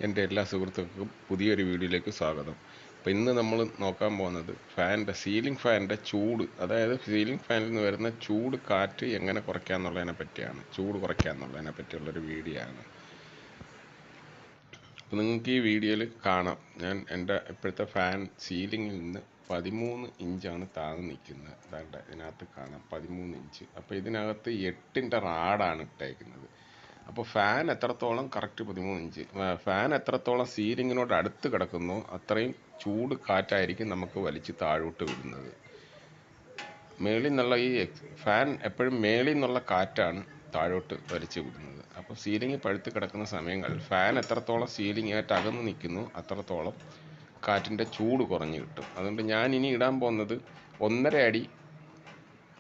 എൻ്റെ എല്ലാ സുഹൃത്തുക്കൾക്കും പുതിയൊരു വീഡിയോയിലേക്ക് സ്വാഗതം. അപ്പോൾ ഇന്ന് നമ്മൾ നോക്കാൻ പോകുന്നത് സീലിംഗ് ഫാനിൻ്റെ ചൂട്, അതായത് സീലിംഗ് ഫാനിൽ നിന്ന് വരുന്ന ചൂട് കാറ്റ് എങ്ങനെ കുറയ്ക്കാമെന്നുള്ളതിനെ പറ്റിയാണ്. ചൂട് കുറയ്ക്കാമെന്നുള്ളതിനെ പറ്റിയുള്ളൊരു വീഡിയോ ആണ്. അപ്പോൾ നിങ്ങൾക്ക് ഈ വീഡിയോയിൽ കാണാം, ഞാൻ എൻ്റെ ഇപ്പോഴത്തെ ഫാൻ സീലിങ്ങിൽ നിന്ന് 13 ഇഞ്ചാണ് താഴ്ന്നു നിൽക്കുന്നത്. അതാണ്ട് ഇതിനകത്ത് കാണാം 13 ഇഞ്ച്. അപ്പോൾ ഇതിനകത്ത് 8-ൻ്റെ റാഡാണ് ഇട്ടേക്കുന്നത്. അപ്പോൾ ഫാൻ എത്രത്തോളം കറക്റ്റ് 13 ഇഞ്ച്, ഫാൻ എത്രത്തോളം സീലിങ്ങിനോട് അടുത്ത് കിടക്കുന്നോ അത്രയും ചൂട് കാറ്റായിരിക്കും നമുക്ക് വലിച്ച് താഴോട്ട് വിടുന്നത്. മേളിൽ നിന്നുള്ള ഫാൻ എപ്പോഴും മേളിൽ നിന്നുള്ള കാറ്റാണ് താഴോട്ട് വലിച്ചു വിടുന്നത്. അപ്പോൾ സീലിംഗ് പഴുത്ത് കിടക്കുന്ന സമയങ്ങളിൽ ഫാൻ എത്രത്തോളം സീലിംഗായിട്ട് അകന്ന് നിൽക്കുന്നു അത്രത്തോളം കാറ്റിൻ്റെ ചൂട് കുറഞ്ഞു കിട്ടും. അതുകൊണ്ട് ഞാൻ ഇനി ഇടാൻ പോകുന്നത് 1.5 അടി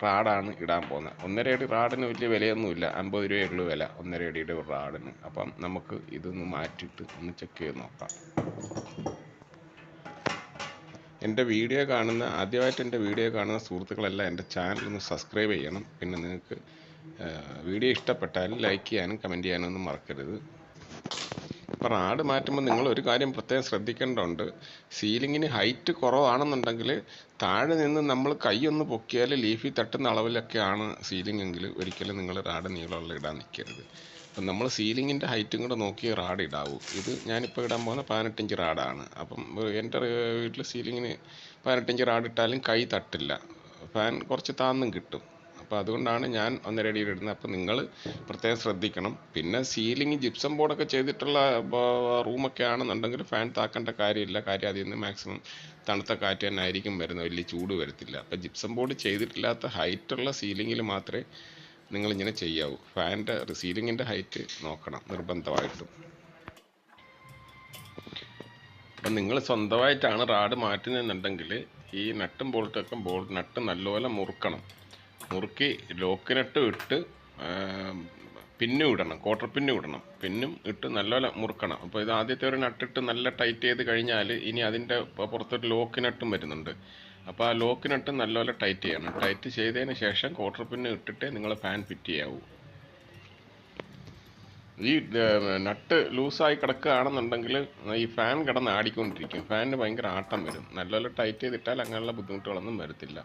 റാഡാണ് ഇടാൻ പോകുന്നത്. 1.5 അടി റാഡിന് വലിയ വിലയൊന്നുമില്ല, 50 രൂപയുള്ളൂ വില 1.5 അടിയുടെ ഒരു റാഡിന്. അപ്പം നമുക്ക് ഇതൊന്ന് മാറ്റിയിട്ട് ഒന്ന് ചെക്ക് ചെയ്ത് നോക്കാം. ആദ്യമായിട്ട് എൻ്റെ വീഡിയോ കാണുന്ന സുഹൃത്തുക്കളെല്ലാം എൻ്റെ ചാനൽ ഒന്ന് സബ്സ്ക്രൈബ് ചെയ്യണം. പിന്നെ നിങ്ങൾക്ക് വീഡിയോ ഇഷ്ടപ്പെട്ടാൽ ലൈക്ക് ചെയ്യാനും കമൻറ്റ് ചെയ്യാനും ഒന്നും മറക്കരുത്. ഇപ്പോൾ റാഡ് മാറ്റുമ്പോൾ നിങ്ങൾ ഒരു കാര്യം പ്രത്യേകം ശ്രദ്ധിക്കേണ്ടതുണ്ട്. സീലിങ്ങിന് ഹൈറ്റ് കുറവാണെന്നുണ്ടെങ്കിൽ താഴെ നിന്ന് നമ്മൾ കൈയൊന്ന് പൊക്കിയാൽ ലീഫിൽ തട്ടുന്ന അളവിലൊക്കെയാണ് സീലിംഗ് എങ്കിൽ ഒരിക്കലും നിങ്ങൾ റാഡ് നീളമുള്ള ഇടാൻ നിൽക്കരുത്. അപ്പം നമ്മൾ സീലിങ്ങിൻ്റെ ഹൈറ്റും കൂടെ നോക്കി റാഡ് ഇടാവൂ. ഇത് ഞാനിപ്പോൾ ഇടാൻ പോകുന്ന 18 ഇഞ്ച് റാഡാണ്. അപ്പം എൻ്റെ വീട്ടിൽ സീലിങ്ങിന് 18 ഇഞ്ച് റാഡ് ഇട്ടാലും കൈ തട്ടില്ല, ഫാൻ കുറച്ച് താന്നും കിട്ടും. അപ്പോൾ അതുകൊണ്ടാണ് ഞാൻ 1.5 അടിയിൽ ഇടുന്നത്. അപ്പോൾ നിങ്ങൾ പ്രത്യേകം ശ്രദ്ധിക്കണം. പിന്നെ സീലിംഗ് ജിപ്സം ബോർഡൊക്കെ ചെയ്തിട്ടുള്ള റൂമൊക്കെ ആണെന്നുണ്ടെങ്കിൽ ഫാൻ താക്കേണ്ട കാര്യമില്ല. കാര്യം അതിൽ നിന്ന് മാക്സിമം തണുത്ത കാറ്റ് തന്നെ ആയിരിക്കും വരുന്നത്, വലിയ ചൂട് വരത്തില്ല. അപ്പോൾ ജിപ്സം ബോർഡ് ചെയ്തിട്ടില്ലാത്ത ഹൈറ്റുള്ള സീലിങ്ങിൽ മാത്രമേ നിങ്ങളിങ്ങനെ ചെയ്യാവൂ. ഫാനിൻ്റെ സീലിങ്ങിൻ്റെ ഹൈറ്റ് നോക്കണം നിർബന്ധമായിട്ടും. അപ്പം നിങ്ങൾ സ്വന്തമായിട്ടാണ് റാഡ് മാറ്റുന്നതെന്നുണ്ടെങ്കിൽ ഈ നട്ടും ബോൾട്ടൊക്കെ നട്ട് നല്ലപോലെ മുറുക്കി ലോക്കിനട്ട് ഇട്ട് പിന്നും ഇടണം, ക്വാർട്ടർ പിന്നും ഇടണം. പിന്നും ഇട്ട് നല്ലപോലെ മുറുക്കണം. അപ്പോൾ ഇത് ആദ്യത്തെ ഒരു നട്ടിട്ട് നല്ല ടൈറ്റ് ചെയ്ത് കഴിഞ്ഞാൽ ഇനി അതിൻ്റെ പുറത്തൊരു ലോക്കിനട്ടും വരുന്നുണ്ട്. അപ്പോൾ ആ ലോക്കിനട്ട് നല്ലപോലെ ടൈറ്റ് ചെയ്യണം. ടൈറ്റ് ചെയ്തതിന് ശേഷം ക്വാർട്ടർ പിന്ന് ഇട്ടിട്ട് നിങ്ങൾ ഫാൻ ഫിറ്റ് ചെയ്യാവൂ. ഈ നട്ട് ലൂസായി കിടക്കുകയാണെന്നുണ്ടെങ്കിൽ ഈ ഫാൻ കിടന്ന് ആടിക്കൊണ്ടിരിക്കും, ഫാനിന് ഭയങ്കര ആട്ടം വരും. നല്ലപോലെ ടൈറ്റ് ചെയ്തിട്ടാൽ അങ്ങനെയുള്ള ബുദ്ധിമുട്ടുകളൊന്നും വരത്തില്ല.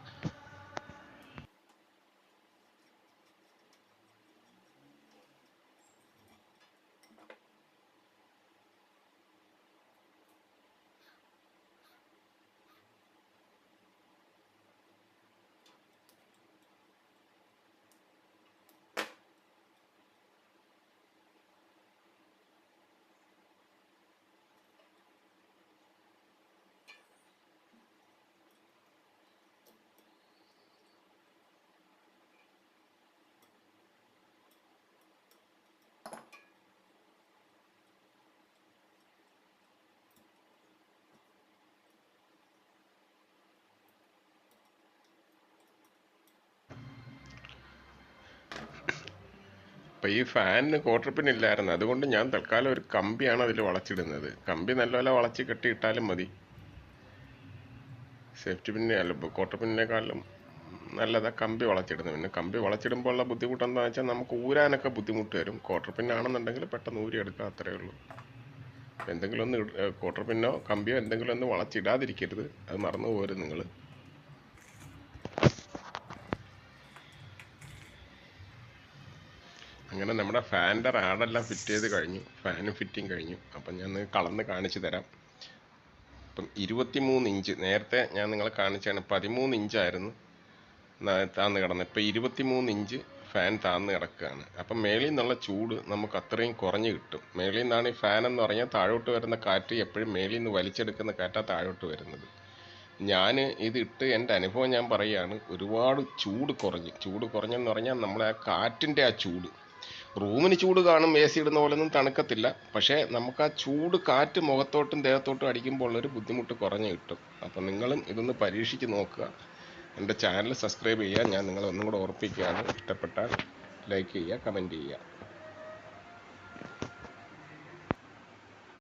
അപ്പോൾ ഈ ഫാനിന് ക്വാർട്ടർ പിൻ ഇല്ലായിരുന്നു, അതുകൊണ്ട് ഞാൻ തൽക്കാലം ഒരു കമ്പിയാണ് അതിൽ വളച്ചിടുന്നത്. കമ്പി നല്ലപോലെ വളച്ച് കെട്ടിയിട്ടാലും മതി. സേഫ്റ്റി പിന്നെ അല്ല, ക്വാർട്ടർ പിന്നിനേക്കാളും നല്ലതാ കമ്പി വളച്ചിടുന്നത്. പിന്നെ കമ്പി വളച്ചിടുമ്പോഴുള്ള ബുദ്ധിമുട്ട് എന്താണെന്ന് വെച്ചാൽ നമുക്ക് ഊരാനൊക്കെ ബുദ്ധിമുട്ട് വരും. ക്വാർട്ടർ പിന്നാണെന്നുണ്ടെങ്കിൽ പെട്ടെന്ന് ഊരിയെടുക്കുക, അത്രയേ ഉള്ളൂ. എന്തെങ്കിലും ഒന്ന് ക്വാർട്ടർ പിന്നോ കമ്പിയോ എന്തെങ്കിലും ഒന്ന് വളച്ചിടാതിരിക്കരുത്, അത് മറന്നു പോരും നിങ്ങൾ. അങ്ങനെ നമ്മുടെ ഫാനിൻ്റെ റാഡെല്ലാം ഫിറ്റ് ചെയ്ത് കഴിഞ്ഞു, ഫാനും ഫിറ്റിങ് കഴിഞ്ഞു. അപ്പം ഞാൻ കളന്ന് കാണിച്ചു തരാം. ഇപ്പം 23 ഇഞ്ച്, നേരത്തെ ഞാൻ നിങ്ങളെ കാണിച്ചാണ് 13 ഇഞ്ചായിരുന്നു താന്ന് കിടന്നത്. ഇപ്പം 23 ഇഞ്ച് ഫാൻ താന്ന് കിടക്കുകയാണ്. അപ്പം മേളിൽ നിന്നുള്ള ചൂട് നമുക്ക് അത്രയും കുറഞ്ഞ് കിട്ടും. മേളിൽ നിന്നാണ് ഈ ഫാൻ എന്ന് പറഞ്ഞാൽ താഴോട്ട് വരുന്ന കാറ്റ് എപ്പോഴും മേളിൽ നിന്ന് വലിച്ചെടുക്കുന്ന കാറ്റാണ് താഴോട്ട് വരുന്നത്. ഞാൻ ഇത് ഇട്ട് എൻ്റെ അനുഭവം ഞാൻ പറയുകയാണ്, ഒരുപാട് ചൂട് കുറഞ്ഞെന്ന് പറഞ്ഞാൽ നമ്മളെ ആ കാറ്റിൻ്റെ ആ ചൂട്, റൂമിന് ചൂട് കാണും, എ സി ഇടുന്ന പോലെ ഒന്നും തണുക്കത്തില്ല. പക്ഷേ നമുക്ക് ആ ചൂട് കാറ്റ് മുഖത്തോട്ടും ദേഹത്തോട്ടും അടിക്കുമ്പോൾ ഉള്ളൊരു ബുദ്ധിമുട്ട് കുറഞ്ഞു കിട്ടും. അപ്പം നിങ്ങളും ഇതൊന്ന് പരീക്ഷിച്ച് നോക്കുക. എൻ്റെ ചാനൽ സബ്സ്ക്രൈബ് ചെയ്യുക. ഞാൻ നിങ്ങളെ ഒന്നും കൂടെ ഓർപ്പിക്കുകയാണ്, ഇഷ്ടപ്പെട്ടാൽ ലൈക്ക് ചെയ്യുക, കമൻറ്റ് ചെയ്യുക.